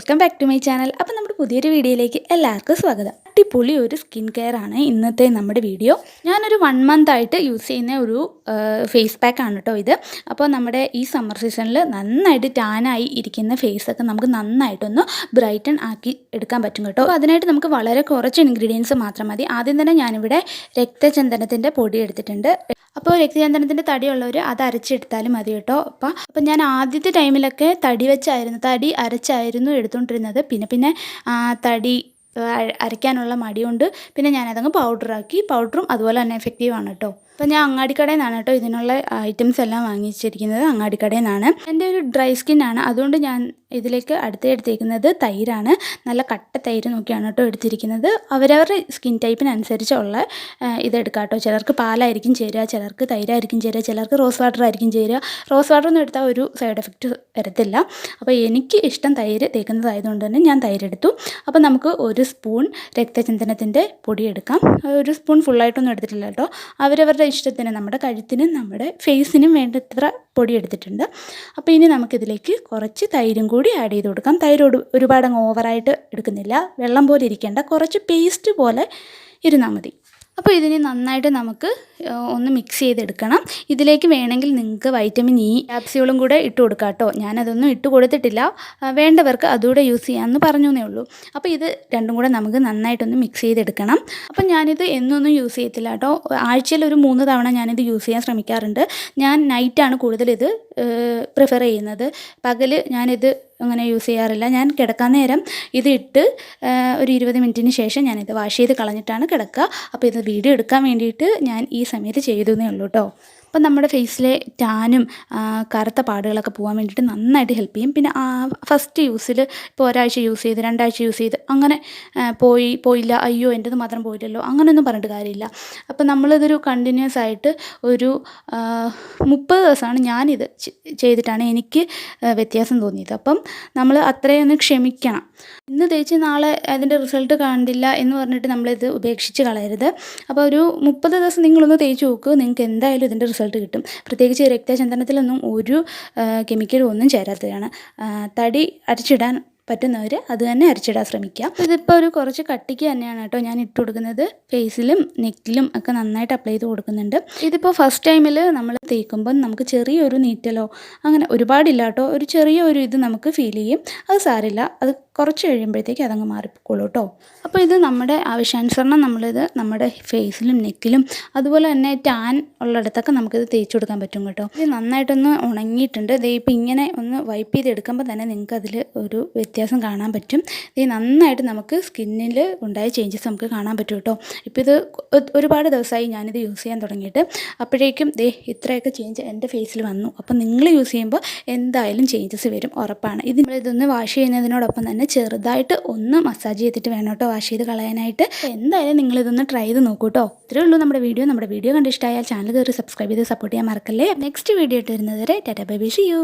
Welcome back to my channel. അപ്പോൾ നമ്മുടെ പുതിയൊരു വീഡിയോയിലേക്ക് എല്ലാവർക്കും സ്വാഗതം. അടിപൊളി ഒരു സ്കിൻ കെയർ ആണ് ഇന്നത്തെ നമ്മുടെ വീഡിയോ. ഞാനൊരു 1 month ആയിട്ട് യൂസ് ചെയ്യുന്ന ഒരു ഫേസ് പാക്ക് ആണ് കേട്ടോ ഇത്. അപ്പോൾ നമ്മുടെ ഈ സമ്മർ സീസണിൽ നന്നായിട്ട് ടാനായി ഇരിക്കുന്ന ഫേസൊക്കെ നമുക്ക് നന്നായിട്ടൊന്ന് ബ്രൈറ്റൺ ആക്കി എടുക്കാൻ പറ്റും കേട്ടോ. അപ്പോൾ അതിനായിട്ട് നമുക്ക് വളരെ കുറച്ച് ഇൻഗ്രീഡിയൻസ് മാത്രം മതി. ആദ്യം തന്നെ ഞാനിവിടെ രക്തചന്ദനത്തിൻ്റെ പൊടി എടുത്തിട്ടുണ്ട്. അപ്പോൾ രക്തചന്ദനത്തിൻ്റെ തടിയുള്ളവർ അത് അരച്ചെടുത്താലും മതി കേട്ടോ. അപ്പം ഞാൻ ആദ്യത്തെ ടൈമിലൊക്കെ തടി അരച്ചായിരുന്നു എടുത്തുകൊണ്ടിരുന്നത്. പിന്നെ തടി അരയ്ക്കാനുള്ള മടി കൊണ്ട് പിന്നെ ഞാനതങ്ങ് പൗഡറും അതുപോലെ തന്നെ എഫക്റ്റീവാണ് കേട്ടോ. അപ്പോൾ ഞാൻ അങ്ങാടിക്കടയിൽ നിന്നാണ് കേട്ടോ ഇതിനുള്ള ഐറ്റംസ് എല്ലാം വാങ്ങിച്ചിരിക്കുന്നത്. അങ്ങാടിക്കടയിൽ നിന്നാണ്. എൻ്റെ ഒരു ഡ്രൈ സ്കിന്നാണ്, അതുകൊണ്ട് ഞാൻ ഇതിലേക്ക് എടുത്തേക്കുന്നത് തൈരാണ്. നല്ല കട്ട തൈര് നോക്കിയാണ് കേട്ടോ എടുത്തിരിക്കുന്നത്. അവരവരുടെ സ്കിൻ ടൈപ്പിനനുസരിച്ചുള്ള ഇതെടുക്കാം കേട്ടോ. ചിലർക്ക് പാലായിരിക്കും ചേരുക, ചിലർക്ക് തൈരായിരിക്കും ചേരുക, ചിലർക്ക് റോസ് വാട്ടർ ആയിരിക്കും ചേരുക. റോസ് വാട്ടർ ഒന്നും എടുത്താൽ ഒരു സൈഡ് എഫക്റ്റ് വരത്തില്ല. അപ്പോൾ എനിക്ക് ഇഷ്ടം തൈര് തേക്കുന്നതായതുകൊണ്ട് തന്നെ ഞാൻ തൈരെടുത്തു. അപ്പോൾ നമുക്ക് 1 സ്പൂൺ രക്തചന്ദനത്തിൻ്റെ പൊടി എടുക്കാം. 1 സ്പൂൺ ഫുള്ളായിട്ടൊന്നും എടുത്തിട്ടില്ല കേട്ടോ. അവരവരുടെ ഇഷ്ടത്തിന്, നമ്മുടെ കഴുത്തിനും നമ്മുടെ ഫേസിനും വേണ്ടത്ര പൊടി എടുത്തിട്ടുണ്ട്. അപ്പോൾ ഇനി നമുക്കിതിലേക്ക് കുറച്ച് തൈരും കൂടി ആഡ് ചെയ്ത് കൊടുക്കാം. തൈര് ഒരുപാട് അങ്ങ് ഓവറായിട്ട് എടുക്കുന്നില്ല, വെള്ളം പോലെ ഇരിക്കേണ്ട, കുറച്ച് പേസ്റ്റ് പോലെ ഇരുന്നാൽ മതി. അപ്പോൾ ഇതിന് നന്നായിട്ട് നമുക്ക് ഒന്ന് മിക്സ് ചെയ്തെടുക്കണം. ഇതിലേക്ക് വേണമെങ്കിൽ നിങ്ങൾക്ക് വൈറ്റമിൻ ഇ ക്യാപ്സ്യൂളും കൂടെ ഇട്ട് കൊടുക്കാം കേട്ടോ. ഞാനതൊന്നും ഇട്ട് കൊടുത്തിട്ടില്ല, വേണ്ടവർക്ക് അതുകൂടെ യൂസ് ചെയ്യാമെന്ന് പറഞ്ഞേ ഉള്ളൂ. അപ്പോൾ ഇത് രണ്ടും കൂടെ നമുക്ക് നന്നായിട്ടൊന്ന് മിക്സ് ചെയ്തെടുക്കണം. അപ്പം ഞാനിത് എന്നൊന്നും യൂസ് ചെയ്യത്തില്ല കേട്ടോ. ആഴ്ചയിൽ ഒരു 3 തവണ ഞാനിത് യൂസ് ചെയ്യാൻ ശ്രമിക്കാറുണ്ട്. ഞാൻ നൈറ്റാണ് കൂടുതൽ ഇത് പ്രിഫർ ചെയ്യുന്നത്. പകൽ ഞാനിത് അങ്ങനെ യൂസ് ചെയ്യാറില്ല. ഞാൻ കിടക്കാൻ നേരം ഇത് ഇട്ട് ഒരു 20 മിനിറ്റിന് ശേഷം ഞാനിത് വാഷ് ചെയ്ത് കളഞ്ഞിട്ടാണ് കിടക്കുക. അപ്പോൾ ഇത് വീഡിയോ എടുക്കാൻ വേണ്ടിയിട്ട് ഞാൻ ഈ സമയത്ത് ചെയ്തതേ ഉള്ളൂ കേട്ടോ. അപ്പം നമ്മുടെ ഫേസിലെ ടാനും കറുത്ത പാടുകളൊക്കെ പോകാൻ വേണ്ടിയിട്ട് നന്നായിട്ട് ഹെൽപ്പ് ചെയ്യും. പിന്നെ ഫസ്റ്റ് യൂസിൽ ഇപ്പോൾ ഒരാഴ്ച യൂസ് ചെയ്ത് 2 ആഴ്ച യൂസ് ചെയ്ത് അങ്ങനെ പോയില്ല, അയ്യോ എൻ്റെത് മാത്രം പോയില്ലല്ലോ, അങ്ങനെയൊന്നും പറഞ്ഞിട്ട് കാര്യമില്ല. അപ്പം നമ്മളിതൊരു കണ്ടിന്യൂസ് ആയിട്ട് ഒരു 30 ദിവസമാണ് ഞാനിത് ചെയ്തിട്ടാണ് എനിക്ക് വ്യത്യാസം തോന്നിയത്. അപ്പം നമ്മൾ അത്രയൊന്ന് ക്ഷമിക്കണം. ഇന്ന് തേച്ച് നാളെ അതിൻ്റെ റിസൾട്ട് കണ്ടില്ല എന്ന് പറഞ്ഞിട്ട് നമ്മളിത് ഉപേക്ഷിച്ച് കളയരുത്. അപ്പോൾ ഒരു 30 ദിവസം നിങ്ങളൊന്ന് തേച്ച് നോക്കുക, നിങ്ങൾക്ക് എന്തായാലും ഇതിൻ്റെ റിസൾട്ട് കിട്ടും. പ്രത്യേകിച്ച് രക്തചന്ദനത്തിലൊന്നും ഒരു കെമിക്കലും ഒന്നും ചേരാത്തതാണ്. തടി അരച്ചിടാൻ പറ്റുന്നവർ അത് തന്നെ അരച്ചിടാൻ ശ്രമിക്കുക. ഇതിപ്പോൾ ഒരു കുറച്ച് കട്ടിക്ക് തന്നെയാണ് കേട്ടോ ഞാൻ ഇട്ട് കൊടുക്കുന്നത്. ഫേസിലും നെക്കിലും ഒക്കെ നന്നായിട്ട് അപ്ലൈ ചെയ്ത് കൊടുക്കുന്നുണ്ട്. ഇതിപ്പോൾ ഫസ്റ്റ് ടൈമിൽ നമ്മൾ തേക്കുമ്പോൾ നമുക്ക് ചെറിയൊരു നീറ്റലോ അങ്ങനെ ഒരുപാടില്ല കേട്ടോ, ഒരു ചെറിയൊരു ഇത് നമുക്ക് ഫീൽ ചെയ്യും. അത് സാരില്ല, അത് കുറച്ച് കഴിയുമ്പോഴത്തേക്ക് അതങ്ങ് മാറിപ്പോളൂ കേട്ടോ. അപ്പോൾ ഇത് നമ്മുടെ ആവശ്യാനുസരണം നമ്മളിത് നമ്മുടെ ഫേസിലും നെക്കിലും അതുപോലെ തന്നെ ടാൻ ഉള്ളിടത്തൊക്കെ നമുക്കിത് തേച്ച് കൊടുക്കാൻ പറ്റും കേട്ടോ. ഇത് നന്നായിട്ടൊന്ന് ഉണങ്ങിയിട്ടുണ്ട്. ഇത് ഇപ്പോൾ ഇങ്ങനെ ഒന്ന് വൈപ്പ് ചെയ്തെടുക്കുമ്പോൾ തന്നെ നിങ്ങൾക്ക് അതിൽ ഒരു വ്യത്യാസം കാണാൻ പറ്റും. ഇത് നന്നായിട്ട് നമുക്ക് സ്കിന്നിൽ ഉണ്ടായ ചേഞ്ചസ് നമുക്ക് കാണാൻ പറ്റും കേട്ടോ. ഇപ്പോൾ ഇത് ഒരുപാട് ദിവസമായി ഞാനിത് യൂസ് ചെയ്യാൻ തുടങ്ങിയിട്ട്. അപ്പോഴേക്കും ഇത്രയൊക്കെ ചേഞ്ച് എൻ്റെ ഫേസിൽ വന്നു. അപ്പോൾ നിങ്ങൾ യൂസ് ചെയ്യുമ്പോൾ എന്തായാലും ചേഞ്ചസ് വരും, ഉറപ്പാണ്. ഇതൊന്ന് വാഷ് ചെയ്യുന്നതിനോടൊപ്പം തന്നെ ചെറുതായിട്ട് ഒന്ന് മസാജ് ചെയ്തിട്ട് വേണം കേട്ടോ വാഷ് ചെയ്ത് കളയാനായിട്ട്. എന്തായാലും നിങ്ങളിതൊന്ന് ട്രൈ ചെയ്ത് നോക്കൂ കേട്ടോ. ഇത്രയേ ഉള്ളൂ നമ്മുടെ വീഡിയോ കണ്ട് ഇഷ്ടമായാൽ ചാനൽ കയറി സബ്സ്ക്രൈബ് ചെയ്ത് സപ്പോർട്ട് ചെയ്യാൻ മറക്കല്ലേ. നെക്സ്റ്റ് വീഡിയോ ഇട്ട് വരുന്നത് വരെ tata bye bye, see U.